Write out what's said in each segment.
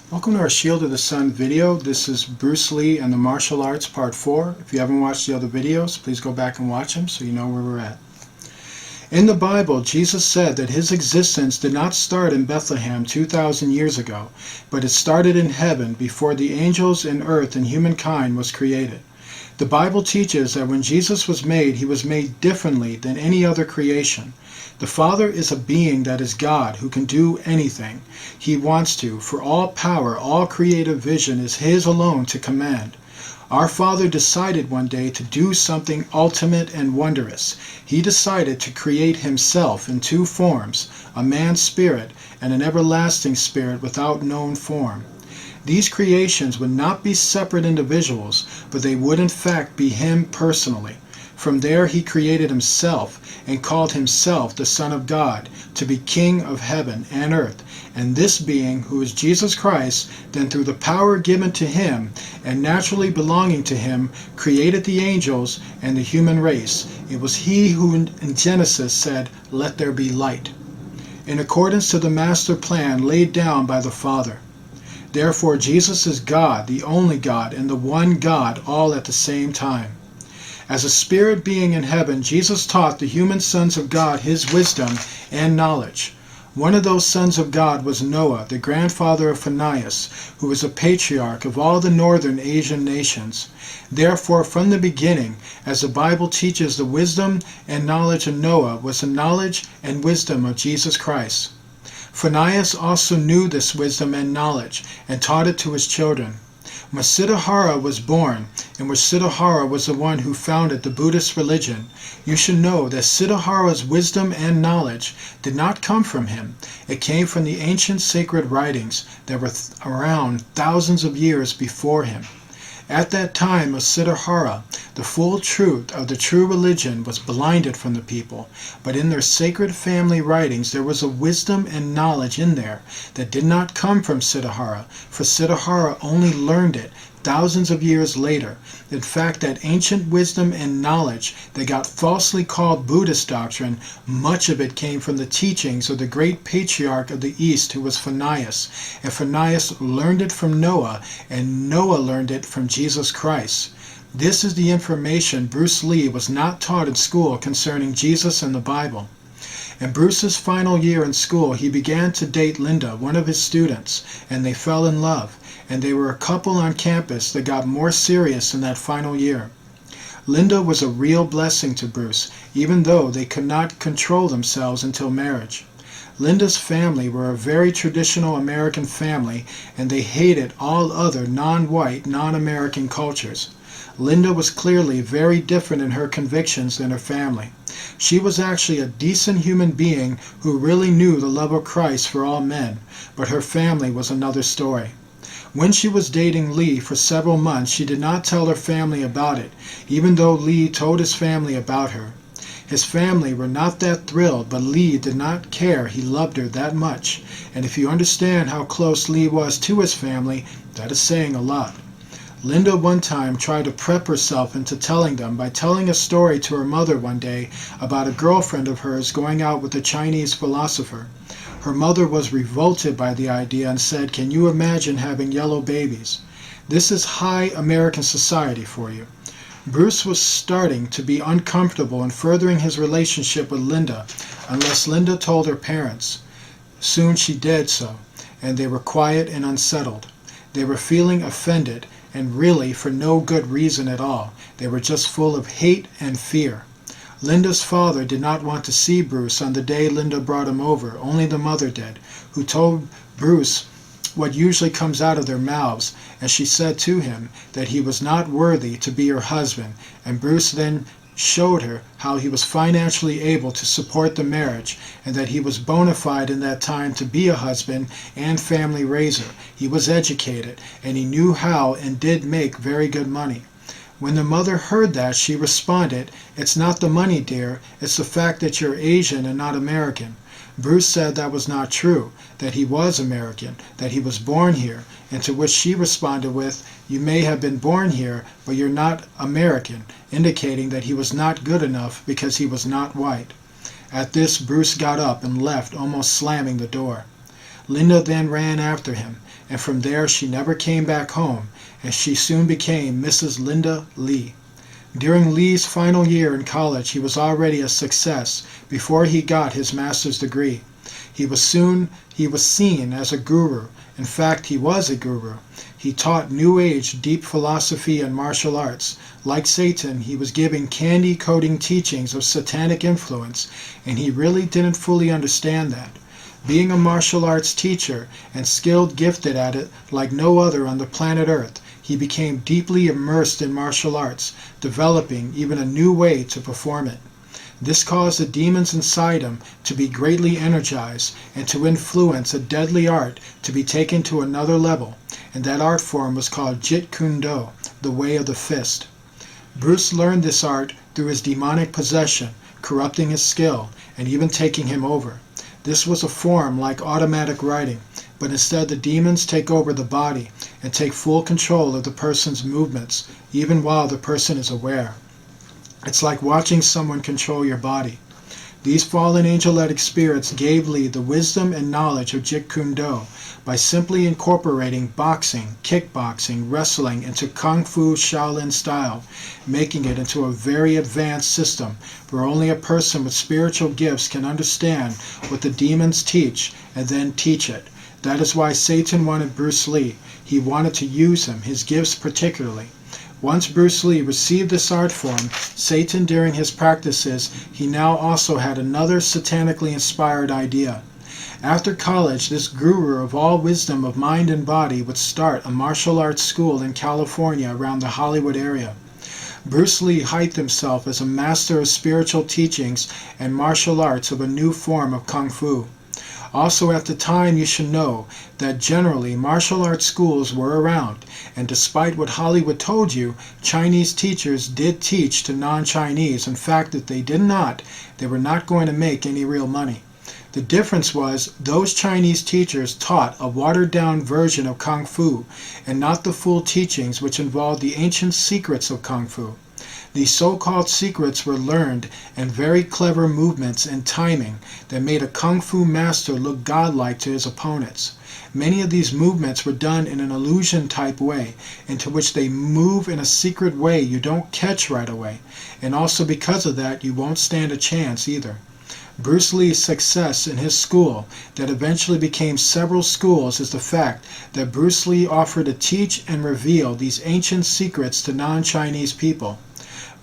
Welcome to our Shield of the Sun video. This is Bruce Lee and the Martial Arts Part 4. If you haven't watched the other videos, please go back and watch them so you know where we're at. In the Bible, Jesus said that his existence did not start in Bethlehem 2,000 years ago, but it started in heaven before the angels and earth and humankind was created. The Bible teaches that when Jesus was made differently than any other creation. The Father is a being that is God who can do anything he wants to, for all power, all creative vision is his alone to command. Our Father decided one day to do something ultimate and wondrous. He decided to create himself in two forms, a man's spirit and an everlasting spirit without known form. These creations would not be separate individuals, but they would in fact be him personally. From there he created himself and called himself the Son of God to be King of heaven and earth. And this being, who is Jesus Christ, then through the power given to him and naturally belonging to him, created the angels and the human race. It was he who in Genesis said, "Let there be light," in accordance to the master plan laid down by the Father. Therefore Jesus is God, the only God, and the one God, all at the same time. As a spirit being in heaven, Jesus taught the human sons of God his wisdom and knowledge. One of those sons of God was Noah, the grandfather of Phineas, who was a patriarch of all the northern Asian nations. Therefore, from the beginning, as the Bible teaches, the wisdom and knowledge of Noah was the knowledge and wisdom of Jesus Christ. Phineas also knew this wisdom and knowledge and taught it to his children. When Siddhara was born, and when Siddhara was the one who founded the Buddhist religion, you should know that Siddhara's wisdom and knowledge did not come from him. It came from the ancient sacred writings that were around thousands of years before him. At that time of Siddhara, the full truth of the true religion was blinded from the people, but in their sacred family writings there was a wisdom and knowledge in there that did not come from Siddhara, for Siddhara only learned it thousands of years later. In fact, that ancient wisdom and knowledge that got falsely called Buddhist doctrine, much of it came from the teachings of the great patriarch of the East, who was Phineas. And Phineas learned it from Noah, and Noah learned it from Jesus Christ. This is the information Bruce Lee was not taught in school concerning Jesus and the Bible. In Bruce's final year in school, he began to date Linda, one of his students, and they fell in love. And they were a couple on campus that got more serious in that final year. Linda was a real blessing to Bruce, even though they could not control themselves until marriage. Linda's family were a very traditional American family, and they hated all other non-white, non-American cultures. Linda was clearly very different in her convictions than her family. She was actually a decent human being who really knew the love of Christ for all men, but her family was another story. When she was dating Lee for several months, she did not tell her family about it, even though Lee told his family about her. His family were not that thrilled, but Lee did not care. He loved her that much. And if you understand how close Lee was to his family, that is saying a lot. Linda one time tried to prep herself into telling them by telling a story to her mother one day about a girlfriend of hers going out with a Chinese philosopher. Her mother was revolted by the idea and said, "Can you imagine having yellow babies?" This is high American society for you. Bruce was starting to be uncomfortable in furthering his relationship with Linda unless Linda told her parents. Soon she did so, and they were quiet and unsettled. They were feeling offended, and really for no good reason at all. They were just full of hate and fear. Linda's father did not want to see Bruce on the day Linda brought him over. Only the mother did, who told Bruce what usually comes out of their mouths, and she said to him that he was not worthy to be her husband, and Bruce then showed her how he was financially able to support the marriage, and that he was bona fide in that time to be a husband and family raiser. He was educated, and he knew how and did make very good money. When the mother heard that, she responded, "It's not the money, dear. It's the fact that you're Asian and not American." Bruce said that was not true, that he was American, that he was born here, and to which she responded with, "You may have been born here, but you're not American," indicating that he was not good enough because he was not white. At this, Bruce got up and left, almost slamming the door. Linda then ran after him, and from there she never came back home, and she soon became Mrs. Linda Lee. During Lee's final year in college, he was already a success before he got his master's degree. He was seen as a guru. In fact, he was a guru. He taught New Age deep philosophy and martial arts. Like Satan, he was giving candy-coating teachings of satanic influence, and he really didn't fully understand that. Being a martial arts teacher and skilled gifted at it like no other on the planet Earth, he became deeply immersed in martial arts, developing even a new way to perform it. This caused the demons inside him to be greatly energized and to influence a deadly art to be taken to another level, and that art form was called Jeet Kune Do, the way of the fist. Bruce learned this art through his demonic possession, corrupting his skill and even taking him over. This was a form like automatic writing, but instead the demons take over the body and take full control of the person's movements, even while the person is aware. It's like watching someone control your body. These fallen angelic spirits gave Lee the wisdom and knowledge of Jeet Kune Do by simply incorporating boxing, kickboxing, wrestling into Kung Fu Shaolin style, making it into a very advanced system where only a person with spiritual gifts can understand what the demons teach and then teach it. That is why Satan wanted Bruce Lee. He wanted to use him, his gifts particularly. Once Bruce Lee received this art form, Satan during his practices, he now also had another satanically inspired idea. After college, this guru of all wisdom of mind and body would start a martial arts school in California around the Hollywood area. Bruce Lee hyped himself as a master of spiritual teachings and martial arts of a new form of Kung Fu. Also at the time, you should know that generally martial arts schools were around, and despite what Hollywood told you, Chinese teachers did teach to non-Chinese. In fact, if they did not, they were not going to make any real money. The difference was those Chinese teachers taught a watered-down version of Kung Fu, and not the full teachings which involved the ancient secrets of Kung Fu. These so-called secrets were learned and very clever movements and timing that made a Kung Fu master look godlike to his opponents. Many of these movements were done in an illusion-type way, into which they move in a secret way you don't catch right away, and also because of that you won't stand a chance either. Bruce Lee's success in his school, that eventually became several schools, is the fact that Bruce Lee offered to teach and reveal these ancient secrets to non-Chinese people.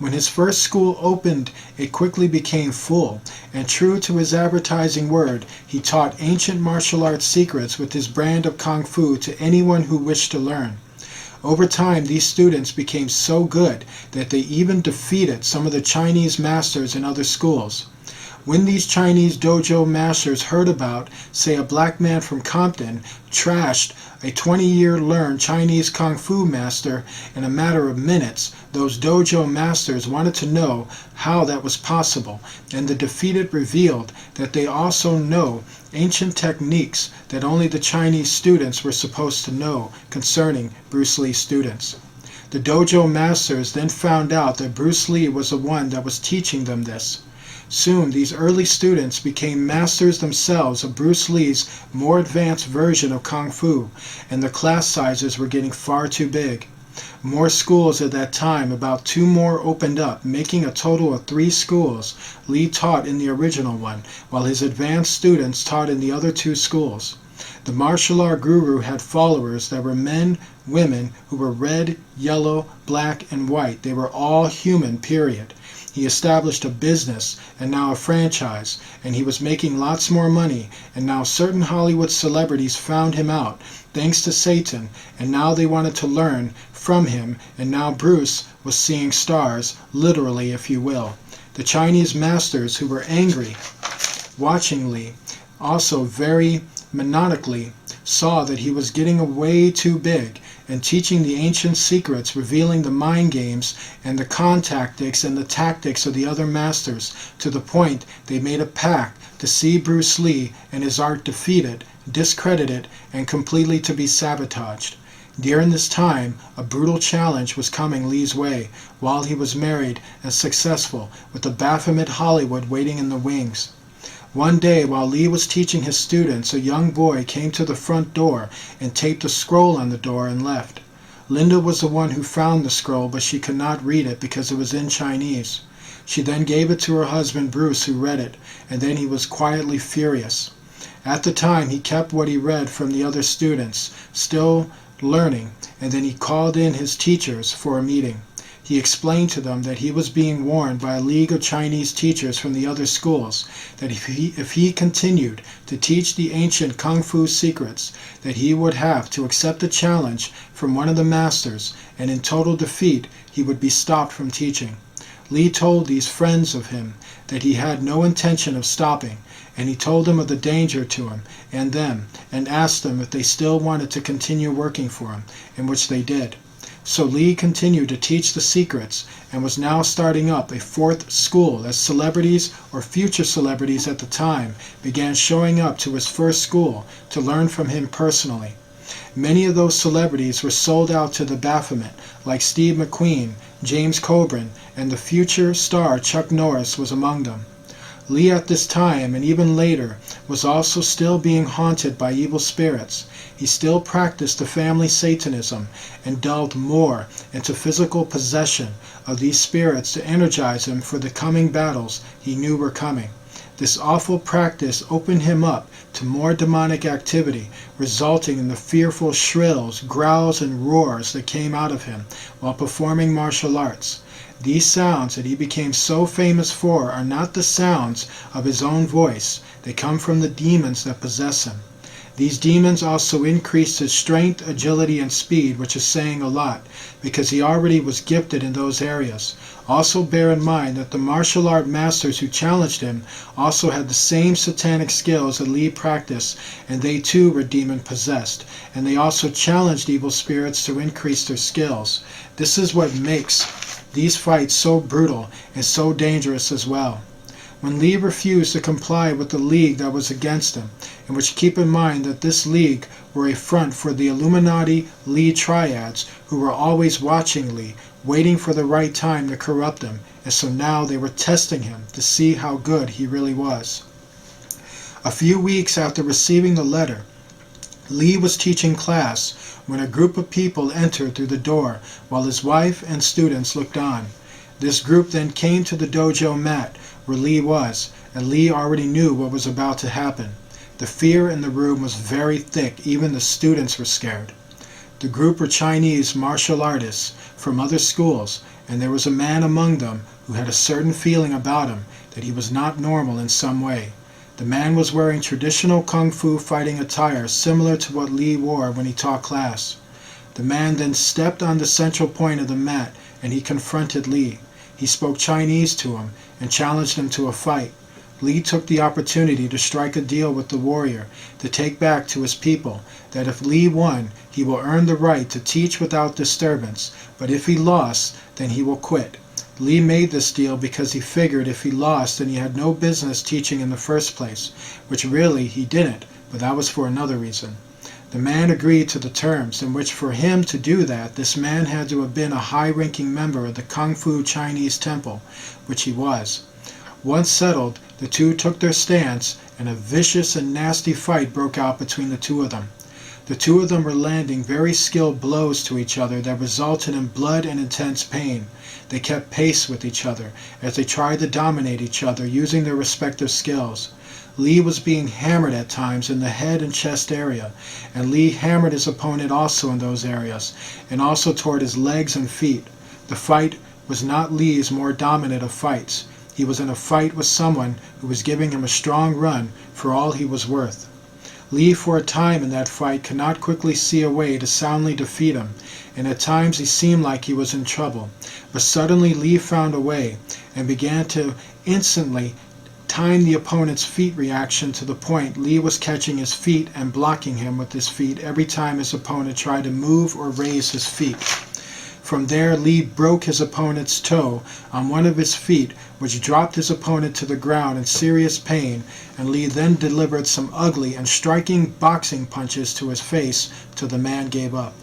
When his first school opened, it quickly became full, and true to his advertising word, he taught ancient martial arts secrets with his brand of Kung Fu to anyone who wished to learn. Over time, these students became so good that they even defeated some of the Chinese masters in other schools. When these Chinese dojo masters heard about, say, a black man from Compton trashed a 20-year learned Chinese Kung Fu master in a matter of minutes, those dojo masters wanted to know how that was possible, and the defeated revealed that they also know ancient techniques that only the Chinese students were supposed to know concerning Bruce Lee's students. The dojo masters then found out that Bruce Lee was the one that was teaching them this. Soon, these early students became masters themselves of Bruce Lee's more advanced version of Kung Fu, and the class sizes were getting far too big. More schools at that time, about 2 more opened up, making a total of 3 schools. Lee taught in the original one, while his advanced students taught in the other 2 schools. The martial art guru had followers that were men, women, who were red, yellow, black, and white. They were all human, period. He established a business and now a franchise, and he was making lots more money, and now certain Hollywood celebrities found him out, thanks to Satan, and now they wanted to learn from him, and now Bruce was seeing stars, literally if you will. The Chinese masters who were angry, watching Lee, also very maniacally, saw that he was getting way too big, and teaching the ancient secrets, revealing the mind games and the con tactics and the tactics of the other masters, to the point they made a pact to see Bruce Lee and his art defeated, discredited, and completely to be sabotaged. During this time, a brutal challenge was coming Lee's way, while he was married and successful, with the Baphomet Hollywood waiting in the wings. One day, while Lee was teaching his students, a young boy came to the front door and taped a scroll on the door and left. Linda was the one who found the scroll, but she could not read it because it was in Chinese. She then gave it to her husband Bruce, who read it, and then he was quietly furious. At the time, he kept what he read from the other students, still learning, and then he called in his teachers for a meeting. He explained to them that he was being warned by a league of Chinese teachers from the other schools that if he continued to teach the ancient Kung Fu secrets, that he would have to accept a challenge from one of the masters, and in total defeat he would be stopped from teaching. Lee told these friends of him that he had no intention of stopping, and he told them of the danger to him and them, and asked them if they still wanted to continue working for him, in which they did. So Lee continued to teach the secrets and was now starting up a fourth school as celebrities or future celebrities at the time began showing up to his first school to learn from him personally. Many of those celebrities were sold out to the Baphomet, like Steve McQueen, James Coburn, and the future star Chuck Norris was among them. Lee at this time, and even later, was also still being haunted by evil spirits. He still practiced the family Satanism and delved more into physical possession of these spirits to energize him for the coming battles he knew were coming. This awful practice opened him up to more demonic activity, resulting in the fearful shrills, growls, and roars that came out of him while performing martial arts. These sounds that he became so famous for are not the sounds of his own voice. They come from the demons that possess him. These demons also increased his strength, agility, and speed, which is saying a lot, because he already was gifted in those areas. Also bear in mind that the martial art masters who challenged him also had the same satanic skills that Lee practiced, and they too were demon-possessed, and they also challenged evil spirits to increase their skills. This is what makes these fights so brutal and so dangerous as well. When Lee refused to comply with the league that was against him, in which keep in mind that this league were a front for the Illuminati Lee triads, who were always watching Lee, waiting for the right time to corrupt him, and so now they were testing him to see how good he really was. A few weeks after receiving the letter, Lee was teaching class when a group of people entered through the door while his wife and students looked on. This group then came to the dojo mat where Lee was, and Lee already knew what was about to happen. The fear in the room was very thick, even the students were scared. The group were Chinese martial artists from other schools, and there was a man among them who had a certain feeling about him that he was not normal in some way. The man was wearing traditional Kung Fu fighting attire similar to what Lee wore when he taught class. The man then stepped on the central point of the mat and he confronted Lee. He spoke Chinese to him and challenged him to a fight. Lee took the opportunity to strike a deal with the warrior to take back to his people that if Lee won, he will earn the right to teach without disturbance, but if he lost, then he will quit. Lee made this deal because he figured if he lost, then he had no business teaching in the first place, which really he didn't, but that was for another reason. The man agreed to the terms, in which for him to do that, this man had to have been a high-ranking member of the Kung Fu Chinese temple, which he was. Once settled, the two took their stance, and a vicious and nasty fight broke out between the two of them. The two of them were landing very skilled blows to each other that resulted in blood and intense pain. They kept pace with each other as they tried to dominate each other using their respective skills. Lee was being hammered at times in the head and chest area, and Lee hammered his opponent also in those areas, and also toward his legs and feet. The fight was not Lee's more dominant of fights. He was in a fight with someone who was giving him a strong run for all he was worth. Lee for a time in that fight could not quickly see a way to soundly defeat him, and at times he seemed like he was in trouble. But suddenly Lee found a way and began to instantly time the opponent's feet reaction to the point Lee was catching his feet and blocking him with his feet every time his opponent tried to move or raise his feet. From there, Lee broke his opponent's toe on one of his feet, which dropped his opponent to the ground in serious pain, and Lee then delivered some ugly and striking boxing punches to his face till the man gave up.